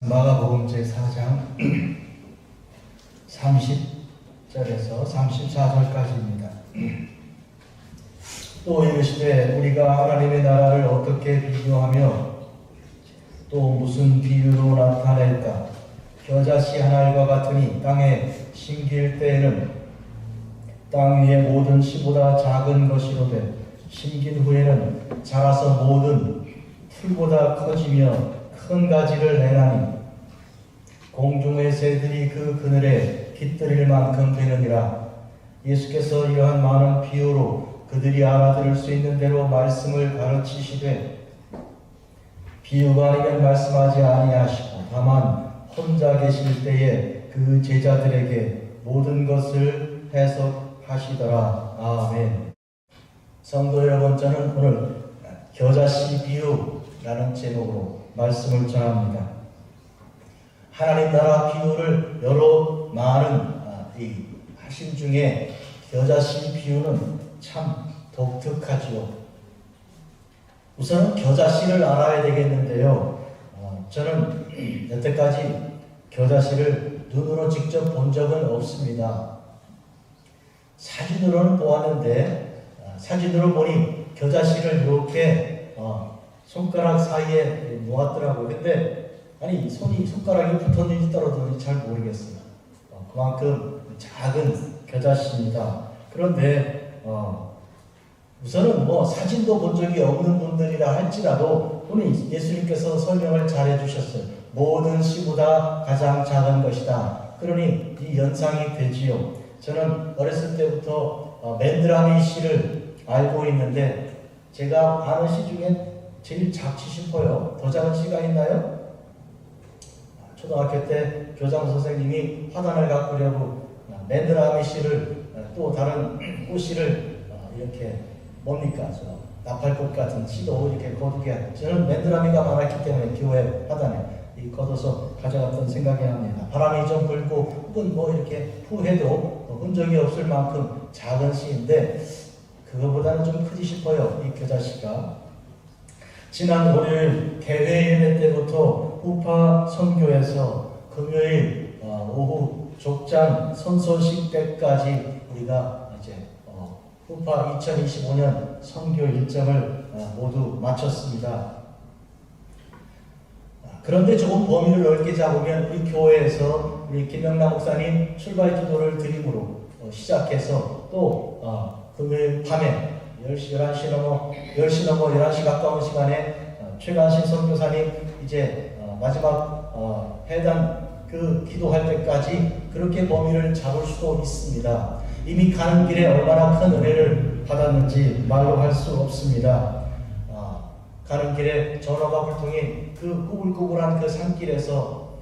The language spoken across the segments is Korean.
마가복음 제4장 30절에서 34절까지입니다. 또 이르시되 우리가 하나님의 나라를 어떻게 비교하며 또 무슨 비유로 나타낼까? 겨자씨 한 알과 같으니 땅에 심길 때에는 땅 위의 모든 씨보다 작은 것이로되 심긴 후에는 자라서 모든 풀보다 커지며 큰 가지를 내나니 공중의 새들이 그 그늘에 깃들일 만큼 되느니라. 예수께서 이러한 많은 비유로 그들이 알아들을 수 있는 대로 말씀을 가르치시되 비유가 아니면 말씀하지 아니하시고 다만 혼자 계실 때에 그 제자들에게 모든 것을 해석하시더라. 아멘. 성도 여러분, 저는 오늘 겨자씨 비유라는 제목으로 말씀을 전합니다. 하나님 나라 비유를 여러 많은 하신 중에 겨자씨 비유는 참 독특하지요. 우선은 겨자씨를 알아야 되겠는데요. 저는 여태까지 겨자씨를 눈으로 직접 본 적은 없습니다. 사진으로는 보았는데 사진으로 보니 겨자씨를 이렇게 손가락 사이에 놓았더라고요. 근데 아니 손가락이 붙었는지 떨어졌는지 잘 모르겠어요. 그만큼 작은 겨자씨입니다. 그런데 우선은 사진도 본 적이 없는 분들이라 할지라도 오늘 예수님께서 설명을 잘 해주셨어요. 모든 씨보다 가장 작은 것이다. 그러니 이 연상이 되지요. 저는 어렸을 때부터 맨드라미 씨를 알고 있는데 제가 아는 씨 중에 제일 작지 싶어요. 더 작은 씨가 있나요? 초등학교 때 교장 선생님이 화단을 가꾸려고 맨드라미 씨를 또 다른 꽃씨를 이렇게 나팔꽃 같은 씨도 이렇게 거두게 저는 맨드라미가 많았기 때문에 교회 화단에 걷어서 가져갔던 생각이 납니다. 바람이 좀 불고 혹은 이렇게 푸해도 흔적이 없을 만큼 작은 씨인데 그거보다는 좀 크지 싶어요. 이 겨자씨가. 지난 월요일 개회 예배 때부터 후파 선교에서 금요일 오후 족장 선소식 때까지 우리가 이제 후파 2025년 선교 일정을 모두 마쳤습니다. 그런데 조금 범위를 넓게 잡으면 우리 교회에서 우리 김영남 목사님 출발 기도를 드림으로 시작해서 또 금요일 밤에 10시 넘어 11시 가까운 시간에 최관식 선교사님 이제 마지막 해당 그 기도할 때까지 그렇게 범위를 잡을 수도 있습니다. 이미 가는 길에 얼마나 큰 은혜를 받았는지 말로 할 수 없습니다. 가는 길에 전화가 불통인 그 꾸불꾸불한 그 산길에서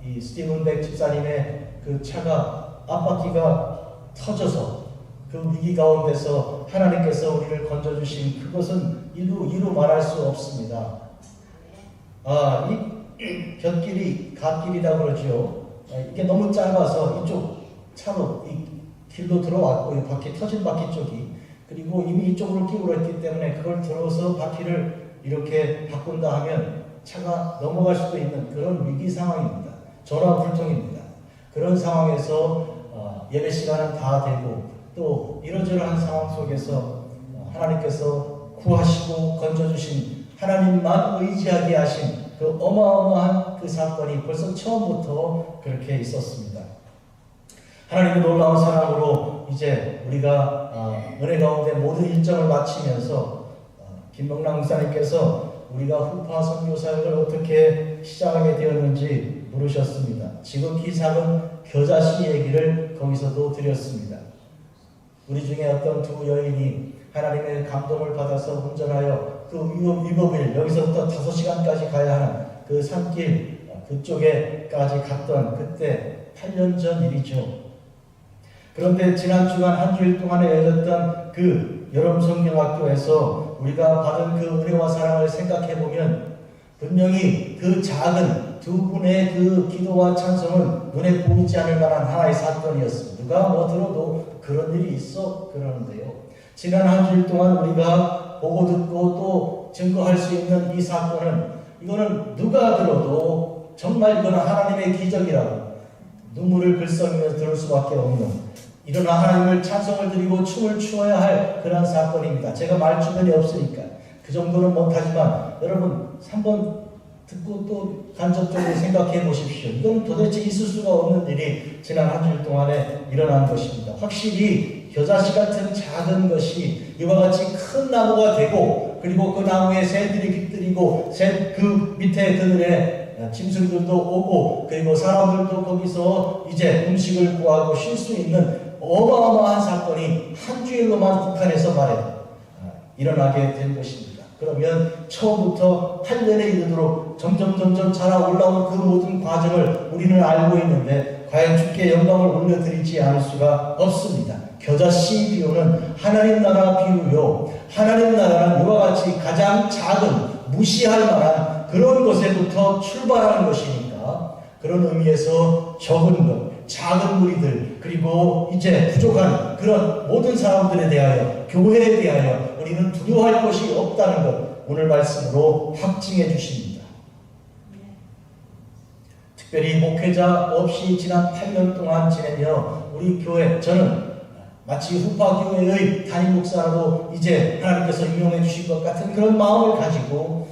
이 스티븐 백 집사님의 그 차가 앞바퀴가 터져서 그 위기 가운데서 하나님께서 우리를 건져주신 그것은 이루 말할 수 없습니다. 이 곁길이 갓길이다 그러죠. 이게 너무 짧아서 이쪽 차로 이 길로 들어왔고 이 바퀴 터진 바퀴 쪽이 그리고 이미 이쪽으로 끼울었기 때문에 그걸 들어서 바퀴를 이렇게 바꾼다 하면 차가 넘어갈 수도 있는 그런 위기 상황입니다. 전화불통입니다. 그런 상황에서 예배 시간은 다 되고 또 이러저러한 상황 속에서 하나님께서 구하시고 건져주신 하나님만 의지하게 하신 그 어마어마한 그 사건이 벌써 처음부터 그렇게 있었습니다. 하나님의 놀라운 사랑으로 이제 우리가 은혜 가운데 모든 일정을 마치면서 김명남 목사님께서 우리가 후파 선교 사역을 어떻게 시작하게 되었는지 물으셨습니다. 지극히 작은 겨자씨 얘기를 거기서도 드렸습니다. 우리 중에 어떤 두 여인이 하나님의 감동을 받아서 운전하여 그 위법일 여기서부터 5시간까지 가야 하는 그 산길 그쪽에까지 갔던 그때 8년 전 일이죠. 그런데 지난 주간 한 주일 동안에 열렸던 그 여름 성경학교에서 우리가 받은 그 은혜와 사랑을 생각해 보면 분명히 그 작은 두 분의 그 기도와 찬송은 눈에 보이지 않을 만한 하나의 사건이었습니다. 누가 들어도 그런 일이 있어 그러는데요. 지난 한 주일 동안 우리가 보고 듣고 또 증거할 수 있는 이 사건은 이거는 누가 들어도 정말 이거는 하나님의 기적이라고 눈물을 글썽이며 들을 수밖에 없는, 일어나 하나님을 찬송을 드리고 춤을 추어야 할 그런 사건입니다. 제가 말 주변이 없으니까 그 정도는 못하지만 여러분 한번 듣고 또 간접적으로 생각해 보십시오. 이건 도대체 있을 수가 없는 일이 지난 한 주일 동안에 일어난 것입니다. 확실히 겨자씨 같은 작은 것이 이와 같이 큰 나무가 되고, 그리고 그 나무에 새들이 깃들이고 그 밑에 그늘에 짐승들도 오고, 그리고 사람들도 거기서 이제 음식을 구하고 쉴 수 있는 어마어마한 사건이 한 주일로만 북한에서 일어나게 된 것입니다. 그러면 처음부터 8년에 이르도록 점점 자라 올라온 그 모든 과정을 우리는 알고 있는데 과연 주께 영광을 올려드리지 않을 수가 없습니다. 겨자씨 비유는 하나님 나라 비유요, 하나님 나라는 이와 같이 가장 작은 무시할 만한 그런 것에부터 출발하는 것이니까, 그런 의미에서 적은 것, 작은 무리들, 그리고 이제 부족한 그런 모든 사람들에 대하여, 교회에 대하여 우리는 두려워할 것이 없다는 것, 오늘 말씀으로 확증해 주십니다. 특별히 목회자 없이 지난 8년 동안 지내며 우리 교회, 저는 마치 후파교회의 담임 목사라도 이제 하나님께서 임용해 주신 것 같은 그런 마음을 가지고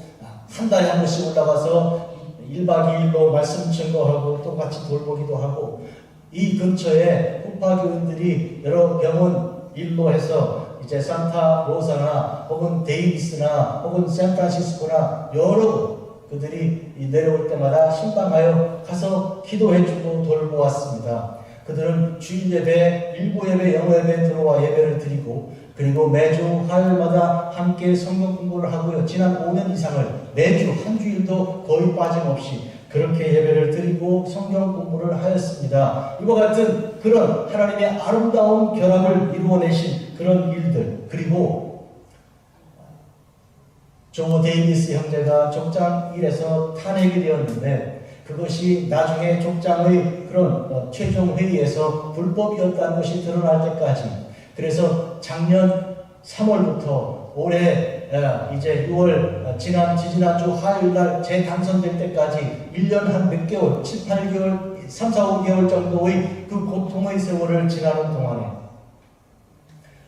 한 달에 한 번씩 올라가서 1박 2일로 말씀 증거하고 또 같이 돌보기도 하고, 이 근처에 후파교인들이 여러 병원 일로 해서 이제 산타 로사나 혹은 데이비스나 혹은 샌프란시스코나 여러 그들이 내려올 때마다 신방하여 가서 기도해주고 돌보았습니다. 그들은 주일 예배, 일부 예배, 영어 예배 들어와 예배를 드리고, 그리고 매주 화요일마다 함께 성경 공부를 하고요. 지난 5년 이상을 매주 한 주일도 거의 빠짐없이 그렇게 예배를 드리고 성경 공부를 하였습니다. 이와 같은 그런 하나님의 아름다운 결합을 이루어내신 그런 일들, 그리고 조 데이비스 형제가 족장 1에서 탄핵이 되었는데 그것이 나중에 족장의 그런 최종 회의에서 불법이었다는 것이 드러날 때까지, 그래서 작년 3월부터 올해 이제 6월 지지난주 화요일날 재당선될 때까지 1년 한 몇 개월, 7, 8개월, 3, 4, 5개월 정도의 그 고통의 세월을 지나는 동안에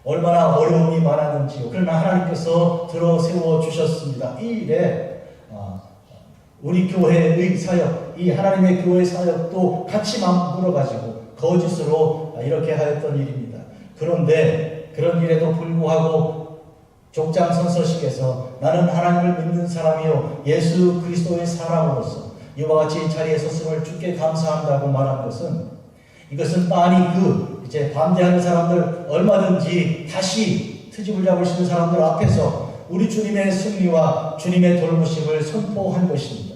얼마나 어려움이 많았는지요. 그러나 하나님께서 들어 세워 주셨습니다. 이 일에 우리 교회의 사역, 이 하나님의 교회 사역도 같이 맞물어가지고 거짓으로 이렇게 하였던 일입니다. 그런데 그런 일에도 불구하고 족장 선서식에서 나는 하나님을 믿는 사람이요 예수 그리스도의 사람으로서 이와 같이 자리에 섰음을 주께 감사한다고 말한 것은, 이것은 빤히 이제 반대하는 사람들, 얼마든지 다시 트집을 잡을 수 있는 사람들 앞에서 우리 주님의 승리와 주님의 돌보심을 선포한 것입니다.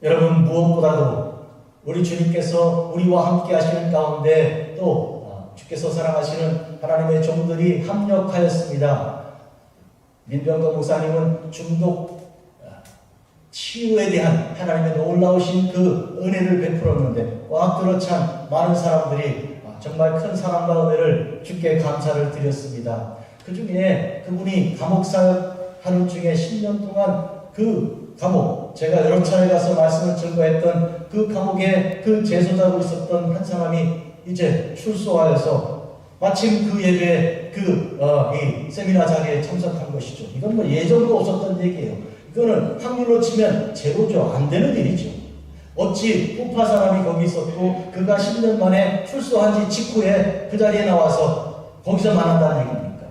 여러분, 무엇보다도 우리 주님께서 우리와 함께 하시는 가운데 또 주께서 사랑하시는 하나님의 종들이 합력하였습니다. 민병거 목사님은 중독 치유에 대한 하나님의 놀라우신 그 은혜를 베풀었는데 꽉 들어찬 많은 사람들이 정말 큰 사랑과 은혜를 주께 감사를 드렸습니다. 그 중에 그분이 감옥 사역하는 중에 10년 동안 그 감옥, 제가 여러 차례 가서 말씀을 증거했던 그 감옥에 그 제소자로 있었던 한 사람이 이제 출소하여서 마침 그 예배에 이 세미나 자리에 참석한 것이죠. 이건 뭐 예정도 없었던 얘기예요. 이거는 확률로 치면 제로죠. 안 되는 일이죠. 어찌 후파 사람이 거기 있었고 그가 10년 만에 출소한 지 직후에 그 자리에 나와서 거기서 만난다는 얘기입니까?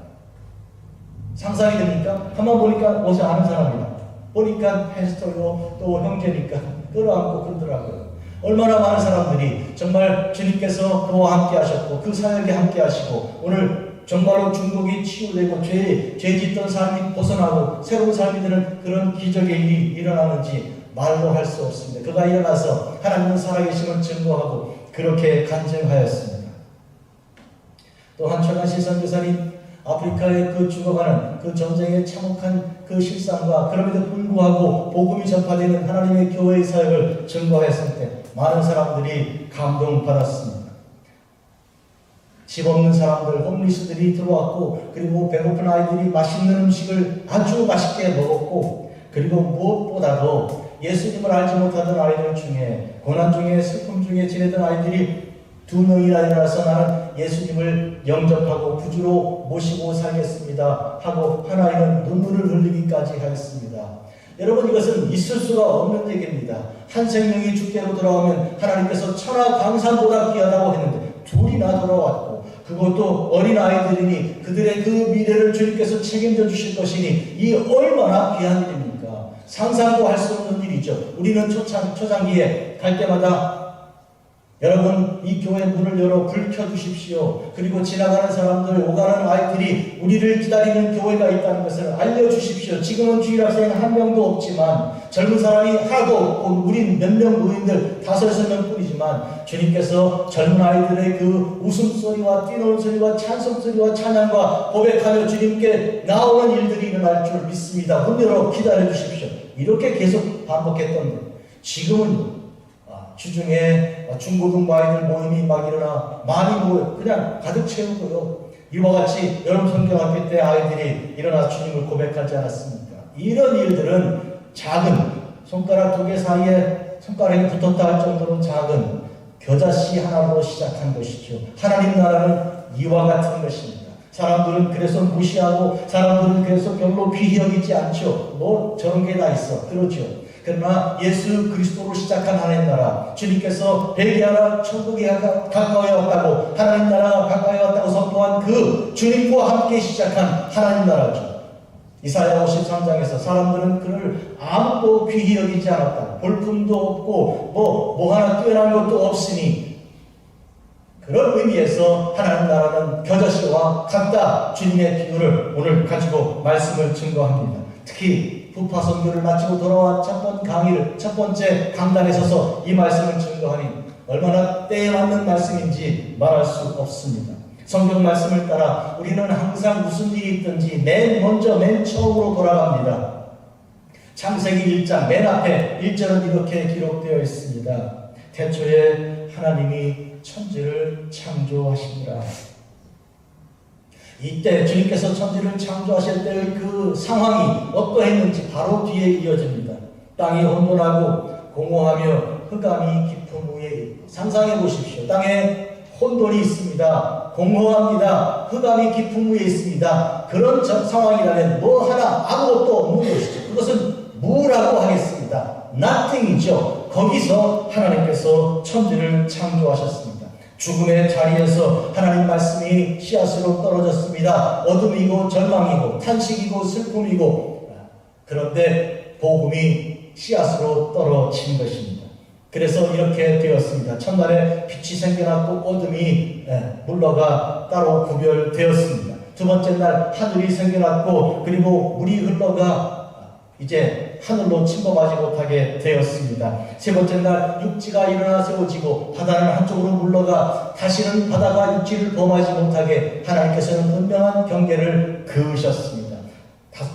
상상이 됩니까? 가만 보니까 어제 아는 사람이다. 보니까 패스터요, 또 형제니까 끌어안고 그러더라고요. 얼마나 많은 사람들이 정말 주님께서 그와 함께 하셨고 그 사역에 함께 하시고 오늘 정말로 중독이 치유되고 죄 짓던 삶이 벗어나고 새로운 삶이 되는 그런 기적의 일이 일어나는지 말로 할 수 없습니다. 그가 일어나서 하나님은 살아계심을 증거하고 그렇게 간증하였습니다. 또한 최관실 선교사님 아프리카에 죽어가는 그 전쟁의 참혹한 그 실상과 그럼에도 불구하고 복음이 전파되는 하나님의 교회의 사역을 증거했을 때 많은 사람들이 감동받았습니다. 집 없는 사람들, 홈리스들이 들어왔고 그리고 배고픈 아이들이 맛있는 음식을 아주 맛있게 먹었고 그리고 무엇보다도 예수님을 알지 못하던 아이들 중에, 고난 중에 슬픔 중에 지내던 아이들이 2명이나 일어나서 나는 예수님을 영접하고 구주로 모시고 살겠습니다 하고 한 아이는 눈물을 흘리기까지 하였습니다. 여러분, 이것은 있을 수가 없는 얘기입니다. 한 생명이 주께로 돌아오면 하나님께서 천하 강산보다 귀하다고 했는데 둘이나 돌아왔고, 그것도 어린 아이들이니 그들의 그 미래를 주님께서 책임져 주실 것이니 이 얼마나 귀한 일입니까? 상상도 할 수 없는 일이죠. 우리는 초창기에 갈 때마다 여러분, 이 교회 문을 열어 불 켜주십시오. 그리고 지나가는 사람들, 오가는 아이들이 우리를 기다리는 교회가 있다는 것을 알려주십시오. 지금은 주일학생 한 명도 없지만, 젊은 사람이 하나도 없고, 우린 몇 명 노인들 5-6명 뿐이지만, 주님께서 젊은 아이들의 그 웃음소리와 뛰노는 소리와 찬송소리와 찬양과 고백하며 주님께 나오는 일들이 일어날 줄 믿습니다. 문 열어 기다려주십시오. 이렇게 계속 반복했던데, 지금은 주중에 중고등부 아이들 모임이 막 일어나 많이 모여 그냥 가득 채우고요. 이와 같이 여름 성경학교 때 아이들이 일어나 주님을 고백하지 않았습니까? 이런 일들은 작은 손가락 2개 사이에 손가락이 붙었다 할 정도로 작은 겨자씨 하나로 시작한 것이죠. 하나님 나라는 이와 같은 것입니다. 사람들은 그래서 무시하고 사람들은 그래서 별로 귀히 여기지 않죠. 뭐 저런 게 다 있어. 그렇죠. 그러나 예수 그리스도로 시작한 하나님 나라, 주님께서 회개하라 천국이 가까이 왔다고, 하나님 나라가 가까이 왔다고 선포한 그 주님과 함께 시작한 하나님 나라죠. 이사야 53장에서 사람들은 그를 아무도 귀히 여기지 않았다. 볼품도 없고 뭐 하나 뛰어난 것도 없으니, 그런 의미에서 하나님 나라는 겨자씨와 같다. 주님의 비유를 오늘 가지고 말씀을 증거합니다. 특히 부파 선교를 마치고 돌아와 첫 번째 강단에 서서 이 말씀을 증거하니 얼마나 때에 맞는 말씀인지 말할 수 없습니다. 성경 말씀을 따라 우리는 항상 무슨 일이 있든지 맨 처음으로 돌아갑니다. 창세기 1장 맨 앞에 1절은 이렇게 기록되어 있습니다. 태초에 하나님이 천지를 창조하시니라. 이때 주님께서 천지를 창조하실 때의 그 상황이 어떠했는지 바로 뒤에 이어집니다. 땅이 혼돈하고 공허하며 흑암이 깊은 위에 있고. 상상해 보십시오. 땅에 혼돈이 있습니다. 공허합니다. 흑암이 깊은 위에 있습니다. 그런 상황이라면 뭐 하나 아무것도 없는 것이죠. 그것은 무라고 하겠습니다. nothing이죠. 거기서 하나님께서 천지를 창조하셨습니다. 죽음의 자리에서 하나님 말씀이 씨앗으로 떨어졌습니다. 어둠이고 절망이고 탄식이고 슬픔이고, 그런데 복음이 씨앗으로 떨어진 것입니다. 그래서 이렇게 되었습니다. 첫날에 빛이 생겨났고 어둠이 물러가 따로 구별되었습니다. 두 번째 날 하늘이 생겨났고 그리고 물이 흘러가 이제 하늘로 침범하지 못하게 되었습니다. 세 번째 날 육지가 일어나 세워지고 바다는 한쪽으로 물러가 다시는 바다가 육지를 범하지 못하게 하나님께서는 분명한 경계를 그으셨습니다.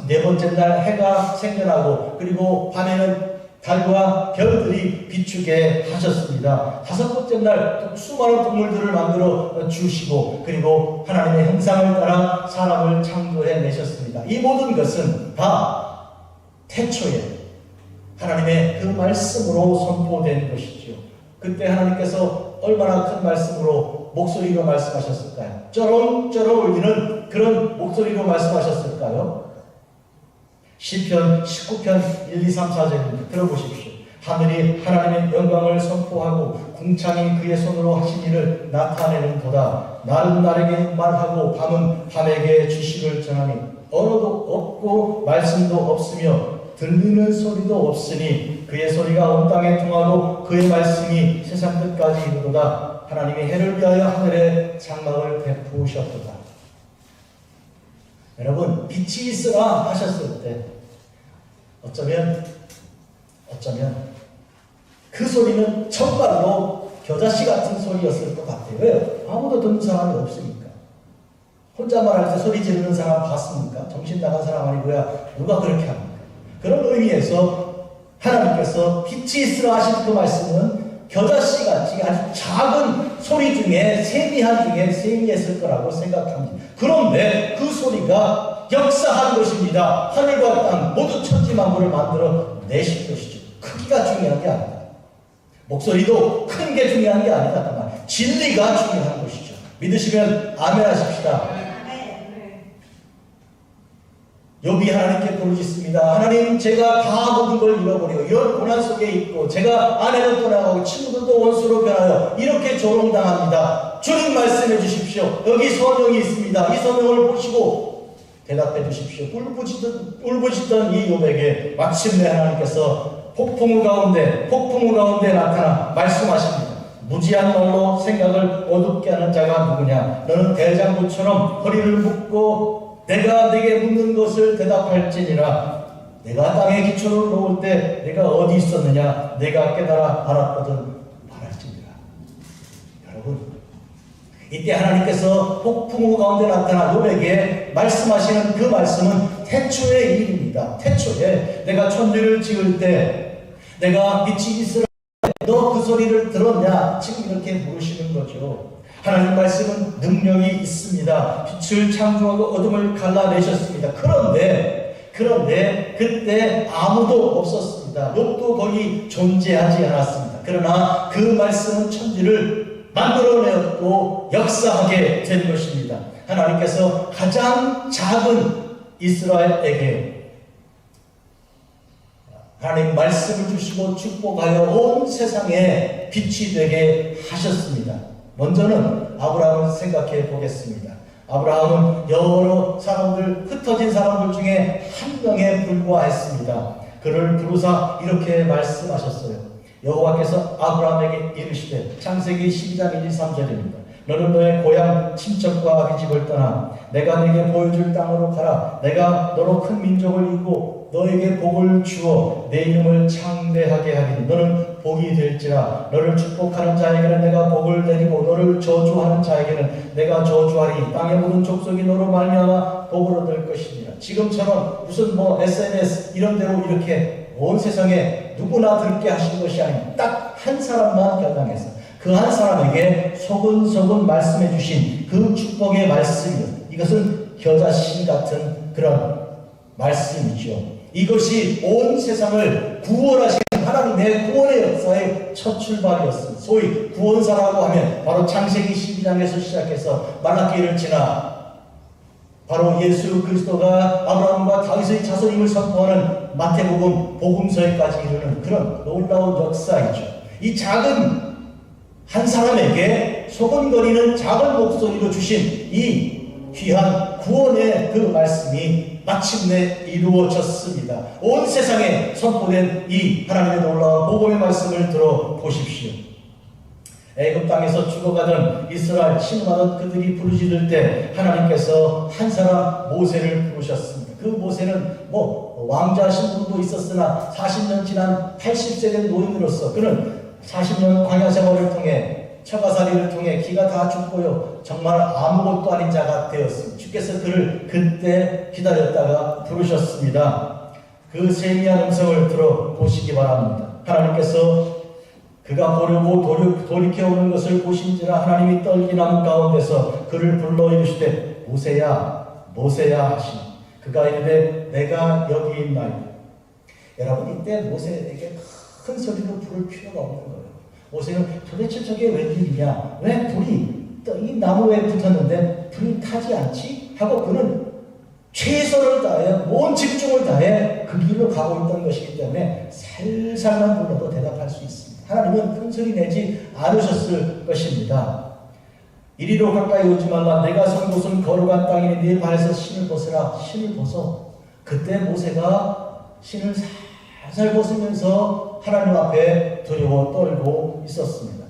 네 번째 날 해가 생겨나고 그리고 밤에는 달과 별들이 비추게 하셨습니다. 다섯 번째 날 수많은 동물들을 만들어 주시고 그리고 하나님의 형상을 따라 사람을 창조해 내셨습니다. 이 모든 것은 다 태초에 하나님의 그 말씀으로 선포된 것이죠. 그때 하나님께서 얼마나 큰 말씀으로 목소리로 말씀하셨을까요? 쩌렁쩌렁 울리는 그런 목소리로 말씀하셨을까요? 시편 19편 1, 2, 3, 4절입니다. 들어보십시오. 하늘이 하나님의 영광을 선포하고 궁창이 그의 손으로 하신 일을 나타내는 도다. 날은 날에게 말하고 밤은 밤에게 지식을 전하니 언어도 없고 말씀도 없으며 들리는 소리도 없으니 그의 소리가 온 땅에 통하고 그의 말씀이 세상 끝까지 이르도다. 하나님이 해를 위하여 하늘에 장막을 베푸셨도다. 여러분, 빛이 있으라 하셨을 때 어쩌면 그 소리는 정말로 겨자씨 같은 소리였을 것 같아요. 왜요? 아무도 듣는 사람이 없으니까. 혼자만 할 때 소리 지르는 사람 봤습니까? 정신 나간 사람 아니고야 누가 그렇게 합니까? 그런 의미에서 하나님께서 빛이 있으라 하신 그 말씀은 겨자씨 같이 아주 작은 소리 중에 세미했을 거라고 생각합니다. 그런데 그 소리가 역사한 것입니다. 하늘과 땅 모두 천지만물을 만들어 내신 것이죠. 크기가 중요한 게 아니다. 목소리도 큰 게 중요한 게 아니다. 그 말. 진리가 중요한 것이죠. 믿으시면 아멘 하십시다. 욥이 하나님께 부르짖습니다. 하나님, 제가 다 모든 걸 잃어버리고 이런 고난 속에 있고 제가 아내를 떠나가고 친구들도 원수로 변하여 이렇게 조롱당합니다. 주님 말씀해 주십시오. 여기 서명이 있습니다. 이 서명을 보시고 대답해 주십시오. 울부짖던 이 욥에게 마침내 하나님께서 폭풍우 가운데 나타나 말씀하십니다. 무지한 말로 생각을 어둡게 하는 자가 누구냐? 너는 대장부처럼 허리를 묶고 내가 네게 묻는 것을 대답할지니라. 내가 땅에 기초를 놓을 때 내가 어디 있었느냐? 내가 깨달아 알았거든 말할지니라. 여러분, 이때 하나님께서 폭풍우 가운데 나타나 욥에게 말씀하시는 그 말씀은 태초의 일입니다. 태초에 내가 천지를 지을 때 내가 빛이 있으라 너 그 소리를 들었냐? 지금 이렇게 물으시는 거죠. 하나님 말씀은 능력이 있습니다. 빛을 창조하고 어둠을 갈라내셨습니다. 그런데 그때 아무도 없었습니다. 욥도 거기 존재하지 않았습니다. 그러나 그 말씀은 천지를 만들어내었고 역사하게 된 것입니다. 하나님께서 가장 작은 이스라엘에게 하나님 말씀을 주시고 축복하여 온 세상에 빛이 되게 하셨습니다. 먼저는 아브라함을 생각해 보겠습니다. 아브라함은 여러 사람들, 흩어진 사람들 중에 한 명에 불과했습니다. 그를 부르사 이렇게 말씀하셨어요. 여호와께서 아브라함에게 이르시되, 창세기 12장 1, 2, 3절입니다. 너는 너의 고향 친척과 아비집을 떠나 내가 네게 보여줄 땅으로 가라. 내가 너로 큰 민족을 이루고 너에게 복을 주어 내 이름을 창대하게 하리니 너는 복이 될지라. 너를 축복하는 자에게는 내가 복을 내리고 너를 저주하는 자에게는 내가 저주하리. 땅의 모든 족속이 너로 말미암아 복을 얻을 것이니라. 지금처럼 무슨 SNS 이런 데로 이렇게 온 세상에 누구나 들게 하신 것이 아니고 딱 한 사람만 결단해서 그 한 사람에게 소근소근 말씀해 주신 그 축복의 말씀이요. 이것은 겨자씨 같은 그런 말씀이죠. 이것이 온 세상을 구원하신 하나님의 구원의 역사의 첫 출발이었습니다. 소위 구원사라고 하면 바로 창세기 12장에서 시작해서 말라기를 지나 바로 예수 그리스도가 아브라함과 다윗의 자손임을 선포하는 마태복음 복음서에까지 이르는 그런 놀라운 역사이죠. 이 작은 한 사람에게 소곤거리는 작은 목소리로 주신 이 귀한 구원의 그 말씀이 마침내 이루어졌습니다. 온 세상에 선포된 이 하나님의 놀라운 복음의 말씀을 들어보십시오. 애굽 땅에서 죽어가던 이스라엘 신음하던 그들이 부르짖을 때 하나님께서 한 사람 모세를 부르셨습니다. 그 모세는 왕자 신분도 있었으나 40년 지난 80세 된 노인으로서 그는 40년 광야 생활을 통해 처가살이를 통해 기가 다 죽고요. 정말 아무것도 아닌 자가 되었습니다. 주께서 그를 그때 기다렸다가 부르셨습니다. 그 세미한 음성을 들어보시기 바랍니다. 하나님께서 그가 보려고 돌이켜오는 것을 보신지라 하나님이 떨기나무 가운데서 그를 불러 이르시되 모세야 모세야 하시니 그가 이르되 내가 여기 있나이다. 여러분, 이때 모세에게 큰 소리로 부를 필요가 없는 거예요. 모세는 도대체 저게 웬일이냐? 왜 불이 이 나무에 붙었는데 불이 타지 않지? 하고 그는 최선을 다해 온 집중을 다해 그 길로 가고 있던 것이기 때문에 살살만 불러도 대답할 수 있습니다. 하나님은 큰 소리 내지 않으셨을 것입니다. 이리로 가까이 오지 말라. 내가 선 곳은 거룩한 땅이니 네 발에서 신을 벗으라. 신을 벗어. 그때 모세가 신을 살살 벗으면서 하나님 앞에 두려워 떨고 있었습니다.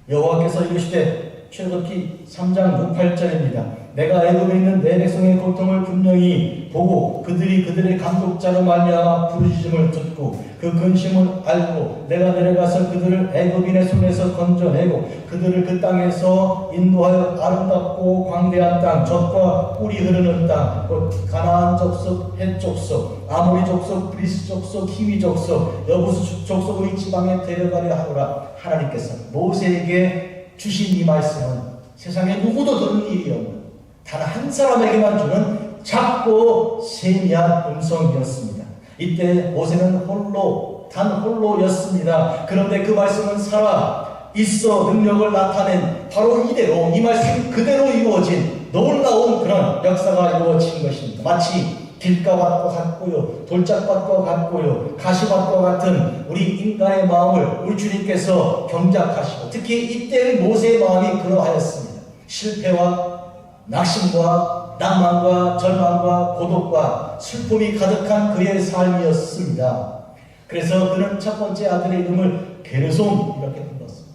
여호와께서 이르시되 출애굽기 3장 6, 8절입니다. 내가 애굽에 있는 내 백성의 고통을 분명히 보고 그들이 그들의 감독자로 말미암아 부르짖음을 듣고 그 근심을 알고 내가 내려가서 그들을 애굽인의 손에서 건져내고 그들을 그 땅에서 인도하여 아름답고 광대한 땅, 젖과 꿀이 흐르는 땅, 곧 가나안 족속, 헷 족속, 아모리 족속, 브리스 족속, 히위 족속, 여부수 족속의 지방에 데려가려 하노라. 하나님께서 모세에게 주신 이 말씀은 세상에 누구도 들은 일이 없는 단 한 사람에게만 주는 작고 세미한 음성이었습니다. 이때 모세는 홀로 단 홀로였습니다. 그런데 그 말씀은 살아 있어 능력을 나타낸 바로 이대로 이 말씀 그대로 이루어진 놀라운 그런 역사가 이루어진 것입니다. 마치 길가밭과 같고요, 돌짝밭과 같고요, 가시밭과 같은 우리 인간의 마음을 우리 주님께서 경작하시고, 특히 이때의 모세의 마음이 그러하였습니다. 실패와 낙심과 낭만과 절망과 고독과 슬픔이 가득한 그의 삶이었습니다. 그래서 그는 첫 번째 아들의 이름을 게르솜 이렇게 불렀습니다.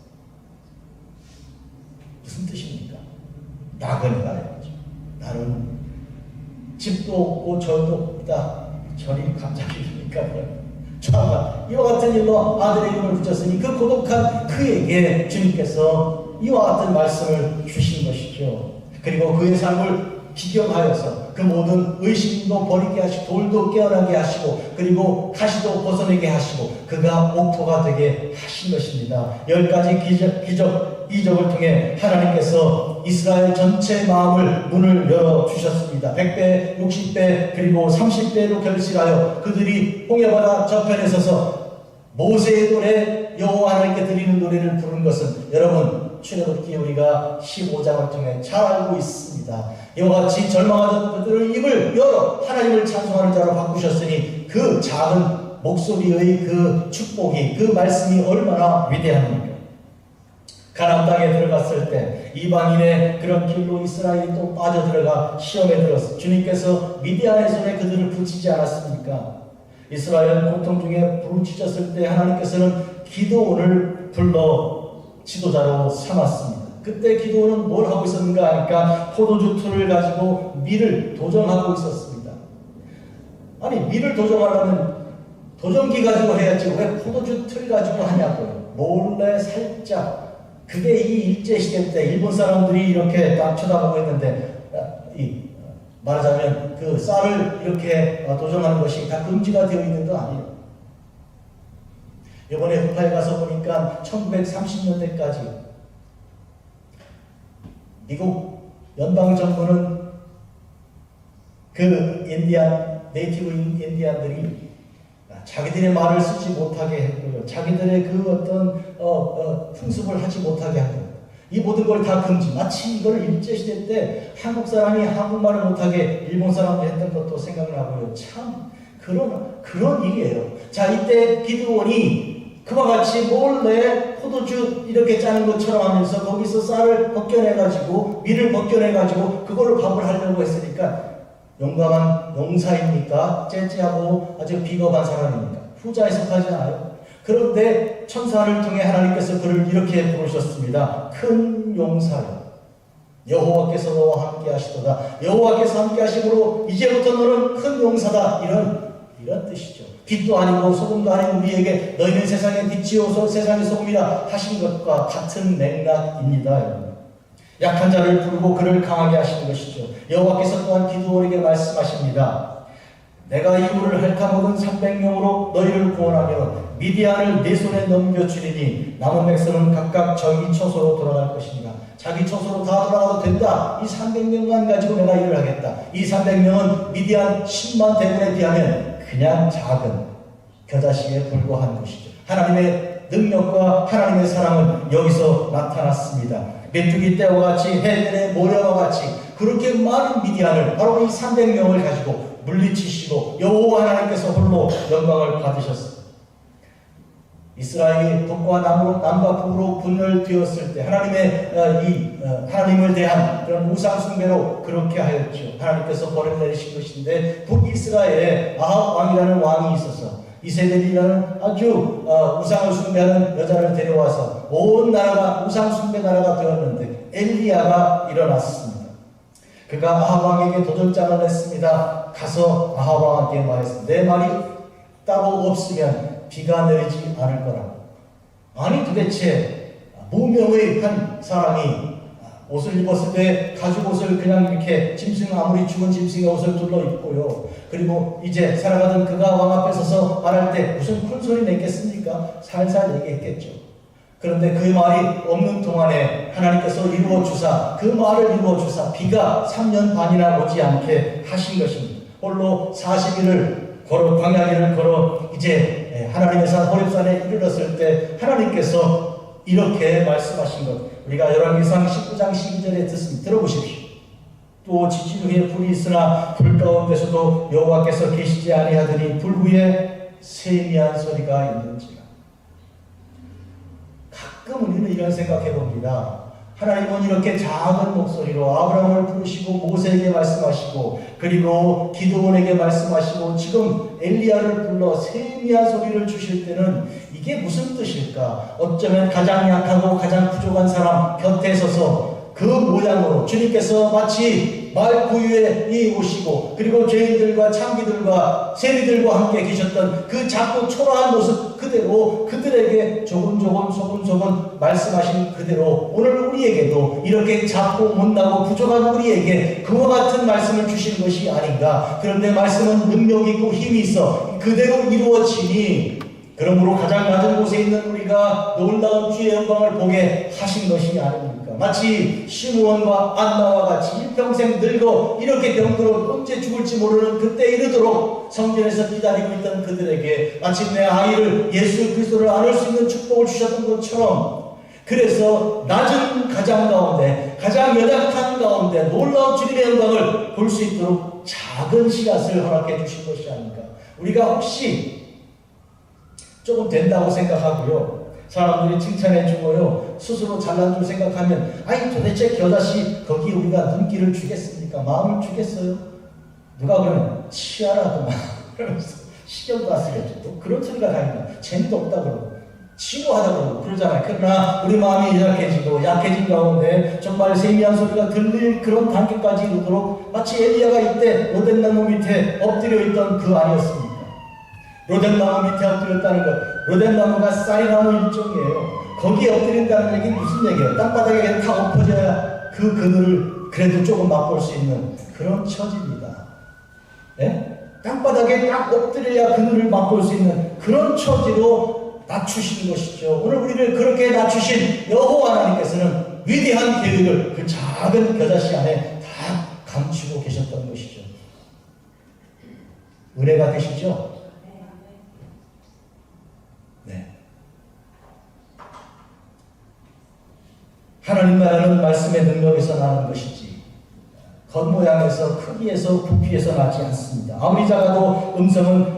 무슨 뜻입니까? 나그네가 아니죠. 나는 집도 없고 절도 없다. 절이 갑자기 그러니까 참아 이와 같은 일로 아들의 이름을 붙였으니 그 고독한 그에게 주님께서 이와 같은 말씀을 주신 것이죠. 그리고 그의 삶을 기경하여서 그 모든 의심도 버리게 하시고 돌도 깨어나게 하시고 그리고 가시도 벗어내게 하시고 그가 옥토가 되게 하신 것입니다. 10가지 이적을 통해 하나님께서 이스라엘 전체의 마음을 문을 열어주셨습니다. 100배, 60배 그리고 30배로 결실하여 그들이 홍해바다 저편에 서서 모세의 노래 여호와 하나님께 드리는 노래를 부른 것은 여러분 출애굽기 우리가 15장을 통해 잘 알고 있습니다. 이와 같이 절망하던 그들의 입을 열어 하나님을 찬송하는 자로 바꾸셨으니 그 작은 목소리의 그 축복이 그 말씀이 얼마나 위대합니까? 가나안 땅에 들어갔을 때 이방인의 그런 길로 이스라엘이 또 빠져들어가 시험에 들었어. 주님께서 미디안의 손에 그들을 붙이지 않았습니까? 이스라엘은 고통 중에 부르짖었을 때 하나님께서는 기드온을 불러 지도자로 삼았습니다. 그때 기드온은 뭘 하고 있었는가 하니까 포도주 틀을 가지고 밀을 도정하고 있었습니다. 아니 밀을 도정하려면 도정기 가지고 해야지 왜 포도주 틀 가지고 하냐고요. 몰래 살짝 그게 이 일제시대 때 일본 사람들이 이렇게 딱 쳐다보고 있는데 말하자면 그 쌀을 이렇게 도정하는 것이 다 금지가 되어 있는 거 아니에요. 이번에 흑파에 가서 보니까 1930년대까지 미국 연방정부는 그 네이티브 인디안들이 자기들의 말을 쓰지 못하게 했고요. 자기들의 그 어떤 풍습을 하지 못하게 하고 이 모든 걸 다 금지. 마치 이걸 일제시대 때 한국 사람이 한국말을 못하게 일본 사람들이 했던 것도 생각나고요. 참 그런 일이에요. 자, 이때 기드온이 그와 같이 몰래 포도주 이렇게 짜는 것처럼 하면서 거기서 쌀을 벗겨내가지고 밀을 벗겨내가지고 그걸로 밥을 하려고 했으니까 용감한 용사입니까? 째째하고 아주 비겁한 사람입니까? 후자에 속하지 않아요. 그런데 천사를 통해 하나님께서 그를 이렇게 부르셨습니다. 큰 용사여, 여호와께서 너와 함께 하시도다. 여호와께서 함께 하심으로 이제부터 너는 큰 용사다. 이런 뜻이죠. 빛도 아니고 소금도 아닌 우리에게 너희는 세상의 빛이요 세상의 소금이라 하신 것과 같은 맥락입니다. 약한 자를 부르고 그를 강하게 하시는 것이죠. 여호와께서 또한 기드온에게 말씀하십니다. 내가 이 물을 핥아먹은 300명으로 너희를 구원하며 미디안을 네 손에 넘겨주리니 남은 백성은 각각 자기 처소로 돌아갈 것입니다. 자기 처소로 다 돌아가도 된다. 이 300명만 가지고 내가 일을 하겠다. 이 300명은 미디안 10만 대군에 비하면 그냥 작은 겨자씨에 불과한 것이죠. 하나님의 능력과 하나님의 사랑은 여기서 나타났습니다. 메뚜기 떼와 같이 해변의 모래와 같이 그렇게 많은 미디안을 바로 이 300명을 가지고 물리치시고 여호와 하나님께서 홀로 영광을 받으셨습니다. 이스라엘이 북과 남과 북으로 분열되었을 때 하나님을 대한 그런 우상 숭배로 그렇게 하였죠. 하나님께서 벌을 내리신 것인데 북이스라엘에 아합 왕이라는 왕이 있어서 이세벨이라는 아주 우상을 숭배하는 여자를 데려와서 온 나라가 우상 숭배 나라가 되었는데 엘리야가 일어났습니다. 그가 아합 왕에게 도전장을 냈습니다. 가서 아합 왕에게 말했습니다. 내 말이 따로 없으면 비가 내리지 않을 거라고. 아니 도대체 무명의 한 사람이 옷을 입었을 때 가죽 옷을 그냥 이렇게 아무리 죽은 짐승의 옷을 둘러 입고요. 그리고 이제 살아가던 그가 왕 앞에 서서 말할 때 무슨 큰 소리 냈겠습니까? 살살 얘기했겠죠. 그런데 그 말이 없는 동안에 하나님께서 이루어주사 그 말을 이루어주사 비가 3년 반이나 오지 않게 하신 것입니다. 홀로 40일을 걸어 광야길을 걸어 이제 하나님의 산 호렙산에 이르렀을 때 하나님께서 이렇게 말씀하신 것, 우리가 열왕기상 19장 12절에 들어보십시오. 또 지진 후에 불이 있으나 불 가운데서도 여호와께서 계시지 아니하더니 불 후에 세미한 소리가 있는지라. 가끔 우리는 이런 생각해 봅니다. 하나님은 이렇게 작은 목소리로 아브라함을 부르시고 모세에게 말씀하시고 그리고 기드온에게 말씀하시고 지금 엘리야를 불러 세미한 소리를 주실 때는 이게 무슨 뜻일까? 어쩌면 가장 약하고 가장 부족한 사람 곁에 서서 그 모양으로 주님께서 마치 말 구유에 오시고 그리고 죄인들과 창기들과 세리들과 함께 계셨던 그 작고 초라한 모습 그대로 그들에게 조금 말씀하신 그대로 오늘 우리에게도 이렇게 작고 못나고 부족한 우리에게 그와 같은 말씀을 주시는 것이 아닌가. 그런데 말씀은 능력이 있고 힘이 있어 그대로 이루어지니 그러므로 가장 낮은 곳에 있는 우리가 놀라운 주의 영광을 보게 하신 것이 아닙니까? 마치 시므온과 안나와 같이 일평생 늙어 이렇게 병들어 언제 죽을지 모르는 그때 이르도록 성전에서 기다리고 있던 그들에게 마침내 아이를 예수 그리스도를 안을 수 있는 축복을 주셨던 것처럼 그래서 낮은 가장 가운데 가장 연약한 가운데 놀라운 주님의 영광을 볼 수 있도록 작은 씨앗을 허락해 주신 것이 아닌가. 우리가 혹시 조금 된다고 생각하고요. 사람들이 칭찬해 주고요. 스스로 잘난 줄 생각하면 아니 도대체 겨자씨 거기 우리가 눈길을 주겠습니까? 마음을 주겠어요? 누가 그러면 치아라더만 그러면서 시경도 안 쓰겠죠. 또 그런 소리가 다니까 재미도 없다 그러고 치료하다 그러고 그러잖아요. 그러나 우리 마음이 약해지고 약해진 가운데 정말 세미한 소리가 들릴 그런 단계까지 이르도록 마치 엘리야가 이때 로뎀나무 밑에 엎드려 있던 그 아니었습니까? 로뎀나무 밑에 엎드렸다는 것, 로뎀나무가 쌀나무 일종이에요. 거기에 엎드린다는 얘기는 무슨 얘기예요? 땅바닥에 그냥 다 엎어져야 그 그늘을 그래도 조금 맛볼 수 있는 그런 처지입니다. 네? 땅바닥에 딱 엎드려야 그늘을 맛볼 수 있는 그런 처지로 낮추시는 것이죠. 오늘 우리를 그렇게 낮추신 여호와 하나님께서는 위대한 계획을 그 작은 겨자씨 안에 다 감추고 계셨던 것이죠. 은혜가 되시죠? 네. 하나님 나라는 말씀의 능력에서 나는 것이지 겉모양에서 크기에서 부피에서 나지 않습니다. 아무리 작아도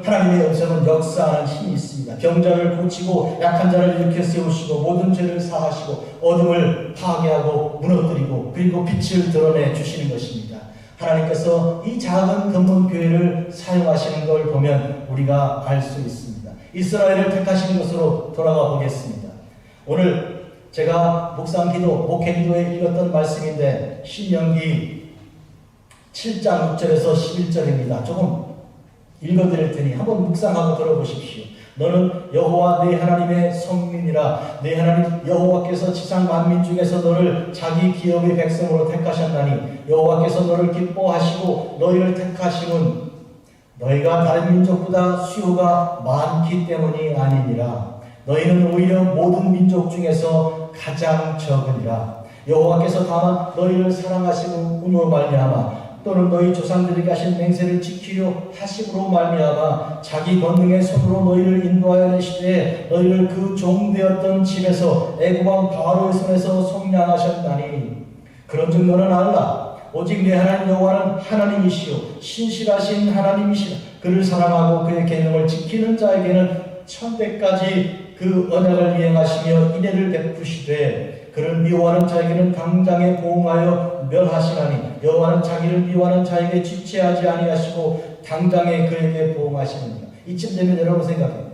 하나님의 음성은 역사하는 힘이 있습니다. 병자를 고치고 약한 자를 일으켜 세우시고 모든 죄를 사하시고 어둠을 파괴하고 무너뜨리고 그리고 빛을 드러내 주시는 것입니다. 하나님께서 이 작은 근본교회를 사용하시는 걸 보면 우리가 알 수 있습니다. 이스라엘을 택하신 것으로 돌아가 보겠습니다. 오늘 제가 묵상기도, 목회기도에 읽었던 말씀인데 신명기 7장 6절에서 11절입니다. 조금 읽어드릴 테니 한번 묵상하고 들어보십시오. 너는 여호와 네 하나님의 성민이라. 네 하나님 여호와께서 지상 만민 중에서 너를 자기 기업의 백성으로 택하셨나니 여호와께서 너를 기뻐하시고 너희를 택하심은 너희가 다른 민족보다 수요가 많기 때문이 아니니라. 너희는 오히려 모든 민족 중에서 가장 적으니라. 여호와께서 다만 너희를 사랑하시고 말미암아 또는 너희 조상들에게 하신 맹세를 지키려 하심으로 말미암아 자기 권능의 손으로 너희를 인도하여 내시되 너희를 그 종되었던 집에서 애굽 왕 바로의 손에서 속량하셨나니 그런즉 너는 알라. 오직 내 하나님 여호와는 하나님이시요 신실하신 하나님이시라. 그를 사랑하고 그의 계명을 지키는 자에게는 천대까지 그 언약을 이행하시며 인애를 베푸시되 그를 미워하는 자에게는 당장에 보응하여 멸하시나니 여호와는 자기를 미워하는 자에게 지체하지 아니하시고 당장에 그에게 보응하시느니라. 이쯤 되면 여러분 생각해요.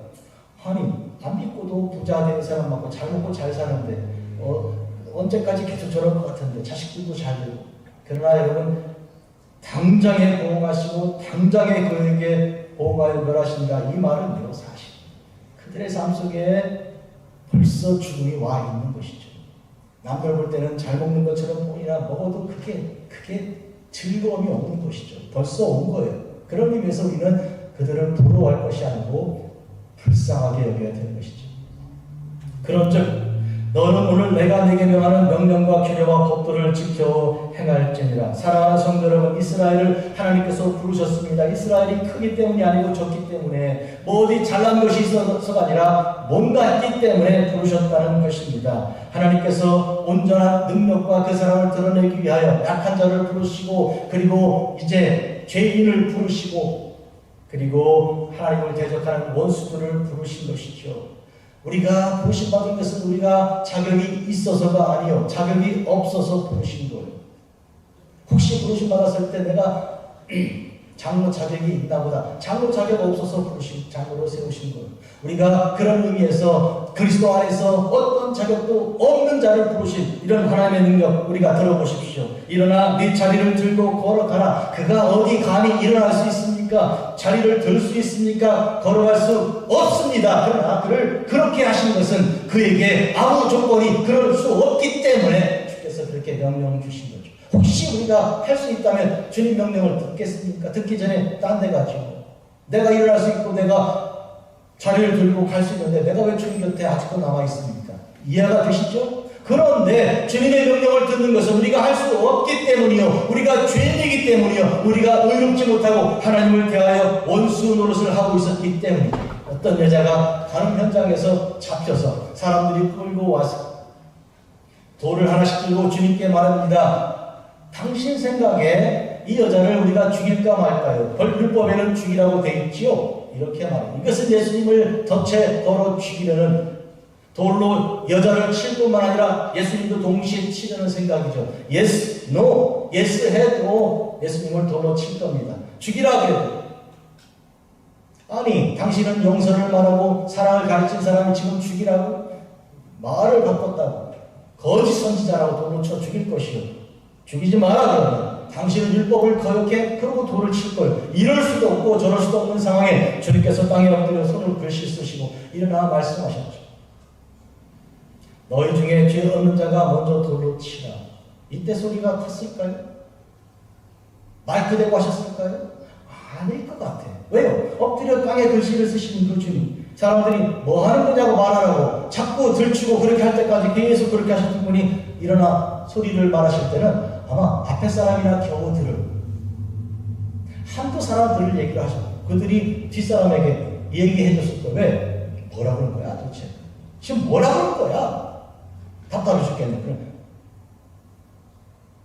아니 안 믿고도 부자 되는 사람 많고 잘 먹고 잘 사는데 언제까지 계속 저럴 것 같은데 자식들도 잘 되고 그러나 여러분 당장에 보응하시고 당장에 그에게 보응하여 멸하신다. 이 말은요 사실 그들의 삶 속에 벌써 죽음이 와 있는 것이죠. 남들 볼 때는 잘 먹는 것처럼 보이나 먹어도 그게 즐거움이 없는 것이죠. 벌써 온 거예요. 그런 의미에서 우리는 그들을 부러워할 것이 아니고 불쌍하게 여겨야 되는 것이죠. 그런즉 너는 오늘 내가 네게 명하는 명령과 규례와 법도를 지켜 행할지니라. 사랑하는 성도 여러분, 이스라엘을 하나님께서 부르셨습니다. 이스라엘이 크기 때문이 아니고 적기 때문에, 뭐 어디 잘난 것이 있어서가 아니라 뭔가 했기 때문에 부르셨다는 것입니다. 하나님께서 온전한 능력과 그 사랑을 드러내기 위하여 약한 자를 부르시고, 그리고 이제 죄인을 부르시고, 그리고 하나님을 대적하는 원수들을 부르신 것이죠. 우리가 부르심받은 것은 우리가 자격이 있어서가 아니요, 자격이 없어서 부르신 거예요. 혹시 부르심받았을 때 내가 장로 자격이 있나 보다, 장로 자격 없어서 부르신, 장로로 세우신 거예요. 우리가 그런 의미에서 그리스도 안에서 어떤 자격도 없는 자를 부르신 이런 하나님의 능력 우리가 들어보십시오. 일어나 네 자리를 들고 걸어가라. 그가 어디 감히 일어날 수 있습니까? 자리를 들 수 있습니까? 걸어갈 수 없습니다. 그러나 그를 그렇게 하신 것은 그에게 아무 조건이 그럴 수 없기 때문에 주께서 그렇게 명령 주신 거죠. 혹시 우리가 할 수 있다면 주님 명령을 듣겠습니까? 듣기 전에 딴 데 가죠. 내가 일어날 수 있고 내가 자리를 들고 갈 수 있는데 내가 왜 주님 곁에 아직도 남아 있습니까? 이해가 되시죠? 그런데 주님의 명령을 듣는 것은 우리가 할 수 없기 때문이요, 우리가 죄인이기 때문이요, 우리가 의롭지 못하고 하나님을 대하여 원수 노릇을 하고 있었기 때문이죠. 어떤 여자가 다른 현장에서 잡혀서 사람들이 끌고 와서 돌을 하나씩 들고 주님께 말합니다. 당신 생각에 이 여자를 우리가 죽일까 말까요? 율법에는 죽이라고 되어 있지요. 이렇게 말해요. 이것은 예수님을 덫에 걸어 죽이려는, 돌로 여자를 칠 뿐만 아니라 예수님도 동시에 치려는 생각이죠. Yes, no, yes 해도 예수님을 돌로 칠 겁니다. 죽이라 그래도. 아니, 당신은 용서를 말하고 사랑을 가르친 사람이 지금 죽이라고? 말을 바꿨다고. 거짓 선지자라고 돌로 쳐 죽일 것이요. 죽이지 마라 그러면. 당신은 율법을 거역해? 그러고 돌을 칠 거예요. 이럴 수도 없고 저럴 수도 없는 상황에 주님께서 땅에 엎드려 손을 글씨 쓰시고 일어나 말씀하셨죠. 너희 중에 죄 없는 자가 먼저 돌로 치라. 이때 소리가 컸을까요? 마이크 대고 하셨을까요? 아닐 것 같아. 왜요? 엎드려 땅에 글씨를 쓰시는 그 주님. 사람들이 뭐 하는 거냐고 말하라고 자꾸 들추고 그렇게 할 때까지 계속 그렇게 하셨던 분이 일어나 소리를 말하실 때는 아마 앞에 사람이나 겨우 들을, 한두 사람 들을 얘기를 하셨고 그들이 뒷사람에게 얘기해 줬을 거예요. 왜? 뭐라 그럴 거야 도대체? 지금 뭐라 그럴 거야? 답답해 죽겠네. 그럼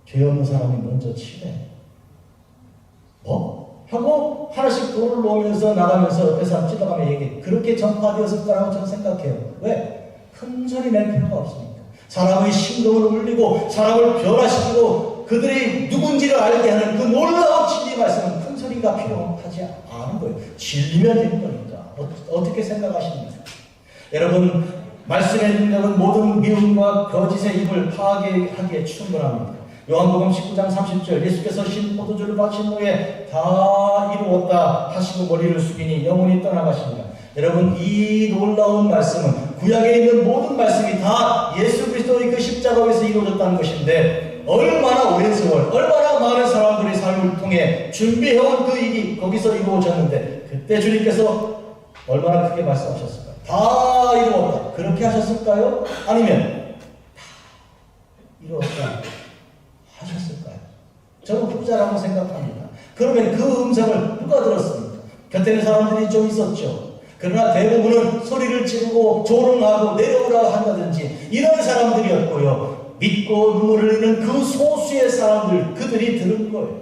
죄 없는 사람이 먼저 치래. 뭐? 하고 하나씩 돌을 놓으면서 나가면서 옆에 사람 찔러가며 얘기해. 그렇게 전파되었을 거라고 저는 생각해요. 왜? 큰 소리 낼 필요가 없으니까. 사람의 심금을 울리고 사람을 변화시키고 그들이 누군지를 알게 하는 그 놀라운 진리 말씀은 큰 소리가 필요하지 않은 거예요. 진리면 되는 거니까. 어떻게 생각하십니까? 여러분, 말씀의 능력은 모든 미움과 거짓의 입을 파괴하기에 충분합니다. 요한복음 19장 30절, 예수께서 신 포도주를 바친 후에 다 이루었다 하시고 머리를 숙이니 영혼이 떠나가십니다. 여러분, 이 놀라운 말씀은 구약에 있는 모든 말씀이 다 예수 그리스도의 그 십자가에서 이루어졌다는 것인데, 얼마나 오랜 세월, 얼마나 많은 사람들의 삶을 통해 준비해온 그 일이 거기서 이루어졌는데, 그때 주님께서 얼마나 크게 말씀하셨을까요? 다 이루었다. 그렇게 하셨을까요? 아니면 다 이루었다 하셨을까요? 저는 후자라고 생각합니다. 그러면 그 음성을 누가 들었습니까? 곁에 있는 사람들이 좀 있었죠. 그러나 대부분은 소리를 지르고 조롱하고 내려오라고 한다든지 이런 사람들이었고요. 믿고 눈물을 흘리는 그 소수의 사람들, 그들이 들은 거예요.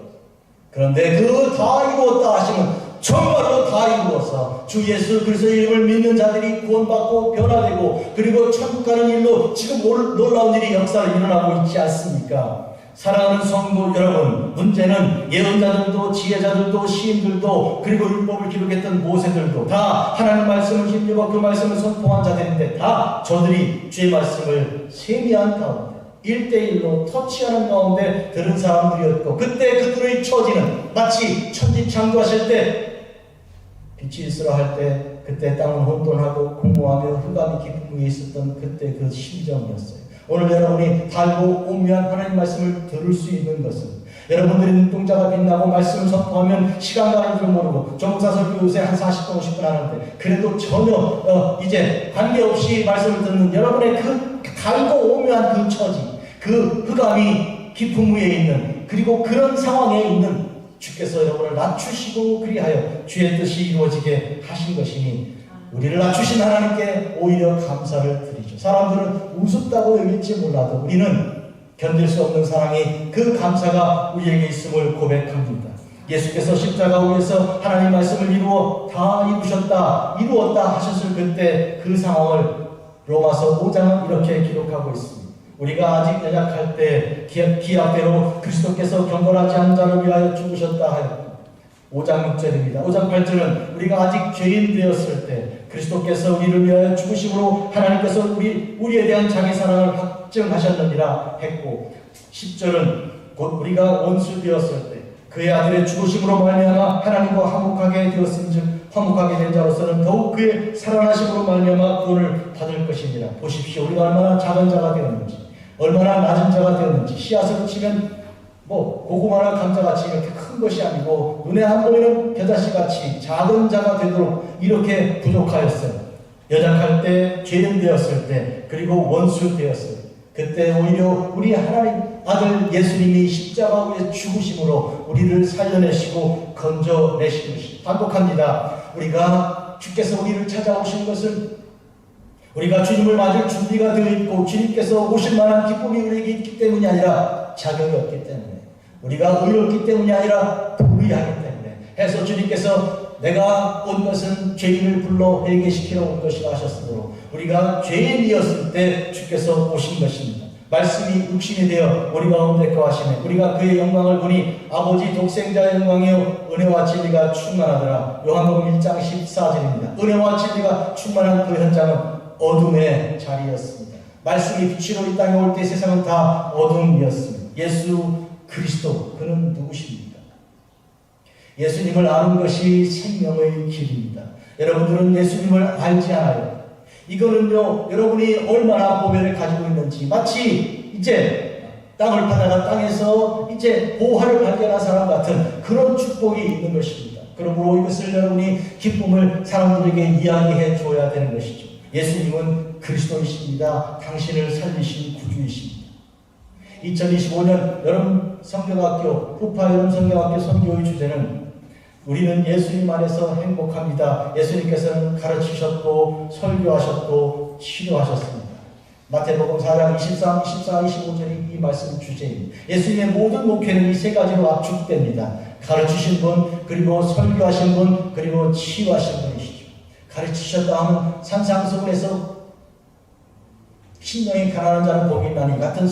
그런데 그 다 이루었다 하시면 정말로 다 이루어서 주 예수 그리스도의 이름을 믿는 자들이 구원받고 변화되고 그리고 천국 가는 일로 지금 놀라운 일이 역사를 일어나고 있지 않습니까? 사랑하는 성도 여러분, 문제는 예언자들도 지혜자들도 시인들도 그리고 율법을 기록했던 모세들도 다 하나님 말씀을 힘입어 그 말씀을 선포한 자들인데 다 저들이 주의 말씀을 세미한 가운데 1대1로 터치하는 가운데 들은 사람들이었고, 그때 그들의 처지는 마치 천지 창조하실 때 빛이 있으라 할 때 그때 땅은 혼돈하고 공허하며 흑암이 깊은 위에 있었던 그때 그 심정이었어요. 오늘 여러분이 달고 오묘한 하나님 말씀을 들을 수 있는 것은, 여러분들이 눈동자가 빛나고 말씀을 선포하면 시간 가는 줄 모르고 정사설교 요새 한 40분 50분 하는데 그래도 전혀 이제 관계없이 말씀을 듣는 여러분의 그 달고 오묘한 그 처지, 그 흑암이 깊음 위에 있는, 그리고 그런 상황에 있는 주께서 여러분을 낮추시고 그리하여 주의 뜻이 이루어지게 하신 것이니 우리를 낮추신 하나님께 오히려 감사를 드리죠. 사람들은 우습다고 여길지 몰라도 우리는 견딜 수 없는 사랑이, 그 감사가 우리에게 있음을 고백합니다. 예수께서 십자가 위에서 하나님 말씀을 이루어 다 이루셨다, 이루었다 하셨을 그때 그 상황을 로마서 5장은 이렇게 기록하고 있습니다. 우리가 아직 연약할 때 기약대로 그리스도께서 경건하지 않은 자를 위하여 죽으셨다 하였고, 5장 6절입니다. 5장 8절은 우리가 아직 죄인 되었을 때 그리스도께서 우리를 위하여 죽으심으로 하나님께서 우리에 대한 자기 사랑을 확증하셨느니라 했고, 10절은 곧 우리가 원수 되었을 때 그의 아들의 죽으심으로 말미암아 하나님과 화목하게 되었은즉 화목하게 된 자로서는 더욱 그의 살아나심으로 말미암아 구원을 받을 것이니라. 보십시오. 우리가 얼마나 작은 자가 되었는지, 얼마나 낮은 자가 되었는지. 씨앗으로 치면 고구마나 감자같이 이렇게 큰 것이 아니고 눈에 안 보이는 겨자씨같이 작은 자가 되도록 이렇게 부족하였어요. 연약할 때, 죄인 되었을 때, 그리고 원수 되었을 때, 그때 오히려 우리 하나님 아들 예수님이 십자가 위에 죽으심으로 우리를 살려내시고 건져내신 것이 반복합니다. 우리가 주께서 우리를 찾아오신 것은 우리가 주님을 맞을 준비가 되어 있고 주님께서 오실 만한 기쁨이 우리에게 있기 때문이 아니라 자격이 없기 때문에, 우리가 의롭기 때문이 아니라 불의하기 때문에 해서 주님께서 내가 온 것은 죄인을 불러 회개시키러 온 것이라 하셨으므로 우리가 죄인이었을 때 주께서 오신 것입니다. 말씀이 육신이 되어 우리 가운데 거하시네. 우리가 그의 영광을 보니 아버지 독생자의 영광이요 은혜와 진리가 충만하더라. 요한복음 1장 14절입니다. 은혜와 진리가 충만한 그 현장은 어둠의 자리였습니다. 말씀이 빛으로 이 땅에 올 때 세상은 다 어둠이었습니다. 예수 그리스도, 그는 누구십니까? 예수님을 아는 것이 생명의 길입니다. 여러분들은 예수님을 알지 않아요. 이거는요, 여러분이 얼마나 보배를 가지고 있는지, 마치 이제 땅을 파다가 땅에서 이제 보화를 발견한 사람 같은 그런 축복이 있는 것입니다. 그러므로 이것을 여러분이 기쁨을 사람들에게 이야기해 줘야 되는 것이죠. 예수님은 그리스도이십니다. 당신을 살리신 구주이십니다. 2025년 여름 성경학교, 후파 여름 성경학교 선교의 주제는 우리는 예수님 안에서 행복합니다. 예수님께서는 가르치셨고 설교하셨고 치료하셨습니다. 마태복음 4장 23, 24, 25절이 이 말씀 주제입니다. 예수님의 모든 목회는 이 세 가지로 압축됩니다. 가르치신 분, 그리고 설교하신 분, 그리고 치유하신 분이시죠. 가르치셨다 하면 산상수훈에서 신령이 가난한 자는 복이 있나니 같은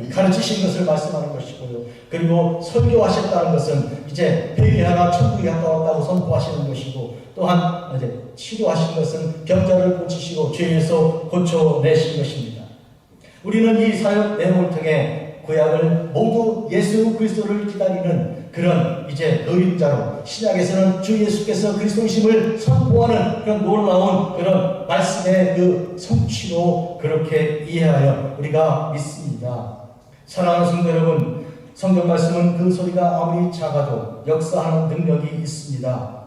가르치신 것을 말씀하는 것이고요. 그리고 설교하셨다는 것은 이제 회개하라 천국이 가까웠다고 선포하시는 것이고, 또한 이제 치료하신 것은 병자를 고치시고 죄에서 고쳐내신 것입니다. 우리는 이 사역 내용을 통해 구약을 모두 예수 그리스도를 기다리는 그런 이제 노인자로, 신약에서는 주 예수께서 그리스도이심을 선포하는 그런 놀라운 그런 말씀의 그 성취로 그렇게 이해하여 우리가 믿습니다. 사랑하는 성도 여러분, 성경 말씀은 그 소리가 아무리 작아도 역사하는 능력이 있습니다.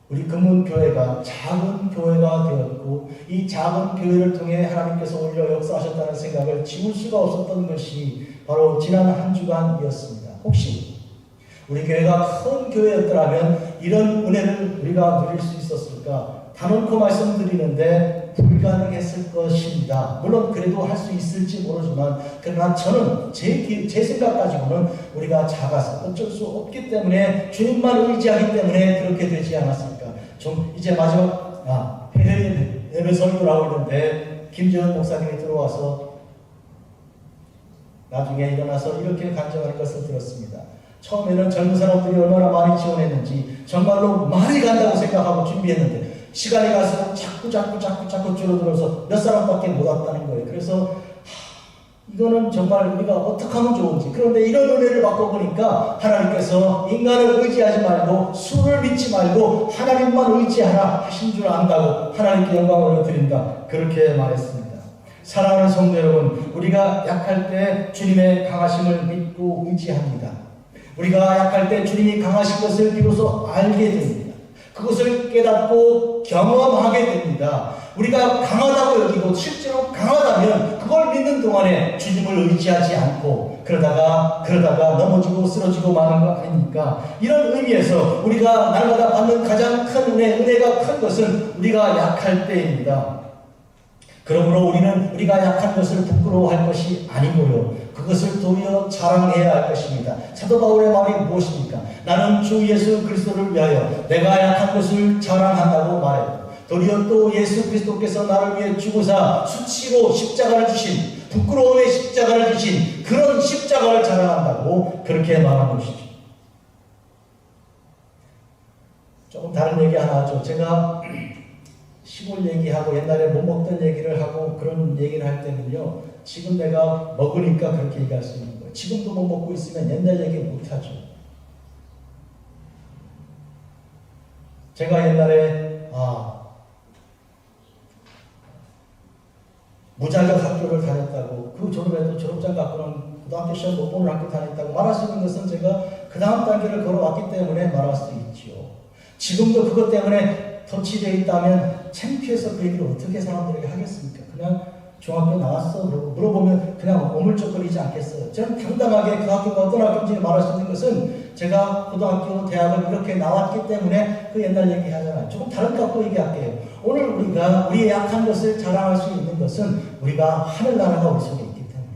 우리 금문교회가 작은 교회가 되었고, 이 작은 교회를 통해 하나님께서 오히려 역사하셨다는 생각을 지울 수가 없었던 것이 바로 지난 한 주간이었습니다. 혹시 우리 교회가 큰 교회였더라면 이런 은혜를 우리가 누릴 수 있었을까? 단언코 말씀드리는데 불가능했을 것입니다. 물론 그래도 할 수 있을지 모르지만, 그러나 저는 제 생각 가지고는 우리가 작아서 어쩔 수 없기 때문에, 주님만 의지하기 때문에 그렇게 되지 않았을까. 좀 이제 마지막 예배 설교를 하고 있는데 김재현 목사님이 들어와서 나중에 일어나서 이렇게 간증하는 것을 들었습니다. 처음에는 젊은 사람들이 얼마나 많이 지원했는지 정말로 많이 간다고 생각하고 준비했는데 시간이 갈수록 자꾸 줄어들어서 몇 사람밖에 못 왔다는 거예요. 그래서 이거는 정말 우리가 어떻게 하면 좋은지. 그런데 이런 은혜를 받고 보니까 하나님께서 인간을 의지하지 말고, 수를 믿지 말고 하나님만 의지하라 하신 줄 안다고 하나님께 영광을 드린다, 그렇게 말했습니다. 사랑하는 성도 여러분, 우리가 약할 때 주님의 강하심을 믿고 의지합니다. 우리가 약할 때 주님이 강하신 것을 비로소 알게 됩니다. 그것을 깨닫고 경험하게 됩니다. 우리가 강하다고 여기고 실제로 강하다면 그걸 믿는 동안에 주님을 의지하지 않고 그러다가 넘어지고 쓰러지고 마는 거 아닙니까? 이런 의미에서 우리가 날마다 받는 가장 큰 은혜가 큰 것은 우리가 약할 때입니다. 그러므로 우리는 우리가 약한 것을 부끄러워할 것이 아니고요. 그것을 도리어 자랑해야 할 것입니다. 사도 바울의 말이 무엇입니까? 나는 주 예수 그리스도를 위하여 내가 약한 것을 자랑한다고 말해요. 도리어 또 예수 그리스도께서 나를 위해 죽으사 수치로 십자가를 주신 부끄러움의 십자가를 주신 그런 십자가를 자랑한다고 그렇게 말한 것이죠. 조금 다른 얘기 하나 하죠. 제가 시골 얘기하고 옛날에 못 먹던 얘기를 하고 그런 얘기를 할 때는요. 지금 내가 먹으니까 그렇게 얘기할 수 있는 거예요. 지금도 못 먹고 있으면 옛날 얘기 못하죠. 제가 옛날에 무자격 학교를 다녔다고 그 졸업에도 졸업장 갖고는 고등학교 시험 못 보는 학교 다녔다고 말할 수 있는 것은 제가 그 다음 단계를 걸어왔기 때문에 말할 수 있지요. 지금도 그것 때문에 터치되어 있다면 창피해서 그 얘기를 어떻게 사람들에게 하겠습니까? 그냥 중학교 나왔어 그러고 물어보면 그냥 오물쩍거리지 않겠어요. 저는 당당하게 그 학교가 어떤 학교인지 말할 수 있는 것은 제가 고등학교, 대학을 이렇게 나왔기 때문에 그 옛날 얘기 하잖아요. 조금 다른 갖고 얘기할게요. 오늘 우리가 우리의 약한 것을 자랑할 수 있는 것은 우리가 하늘나라가 우리 속에 있기 때문에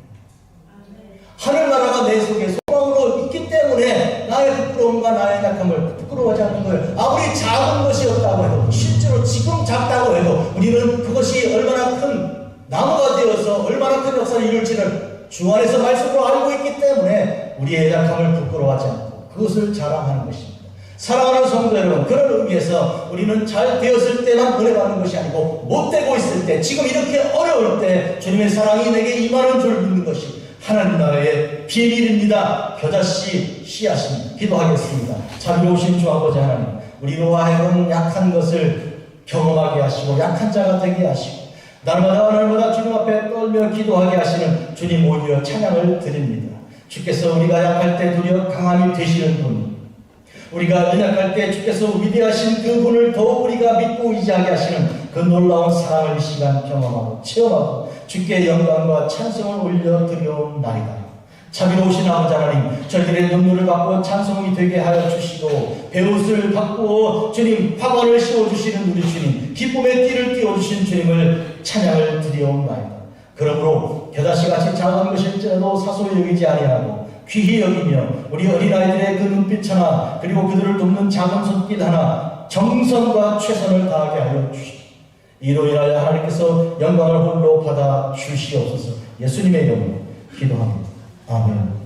하늘나라가 내 속에 소망으로 있기 때문에 나의 부끄러움과 나의 약함을 부끄러워하지 않는 거예요. 아무리 작은 것이었다고 해도 실제로 지금 작다고 해도 우리는 그것이 얼마나 큰 나무가 되어서 얼마나 큰 역사를 이룰지를 주 안에서 말씀으로 알고 있기 때문에 우리의 약함을 부끄러워하지 않고 그것을 자랑하는 것입니다. 사랑하는 성도 여러분, 그런 의미에서 우리는 잘 되었을 때만 은혜 받는 것이 아니고 못 되고 있을 때, 지금 이렇게 어려울 때 주님의 사랑이 내게 임하는 줄 믿는 것이 하나님 나라의 비밀입니다. 겨자씨 씨앗입니다. 기도하겠습니다. 자비로우신 주 아버지 하나님, 우리로 하여금 약한 것을 경험하게 하시고 약한 자가 되게 하시고 날마다 주님 앞에 떨며 기도하게 하시는 주님 오히려 찬양을 드립니다. 주께서 우리가 약할 때 도리어 강함이 되시는 분, 우리가 연약할 때 주께서 위대하신 그 분을 더욱 우리가 믿고 의지하게 하시는 그 놀라운 사랑을 이 시간 경험하고 체험하고 주께 영광과 찬송을 올려드려옵나이다. 자비로우신 아버지 하나님, 저희들의 눈물을 받고 찬송이 되게 하여 주시고 배옷을 받고 주님 화관을 씌워주시는 우리 주님, 기쁨의 띠를 띄워주신 주님을 찬양을 드리옵나이다. 그러므로 겨자씨같이 작은 것일지라도 사소히 여기지 아니하고 귀히 여기며 우리 어린아이들의 그 눈빛 하나 그리고 그들을 돕는 작은 손길 하나 정성과 최선을 다하게 하여 주시고 이로 인하여 하나님께서 영광을 홀로 받아 주시옵소서. 예수님의 이름으로 기도합니다. 아멘.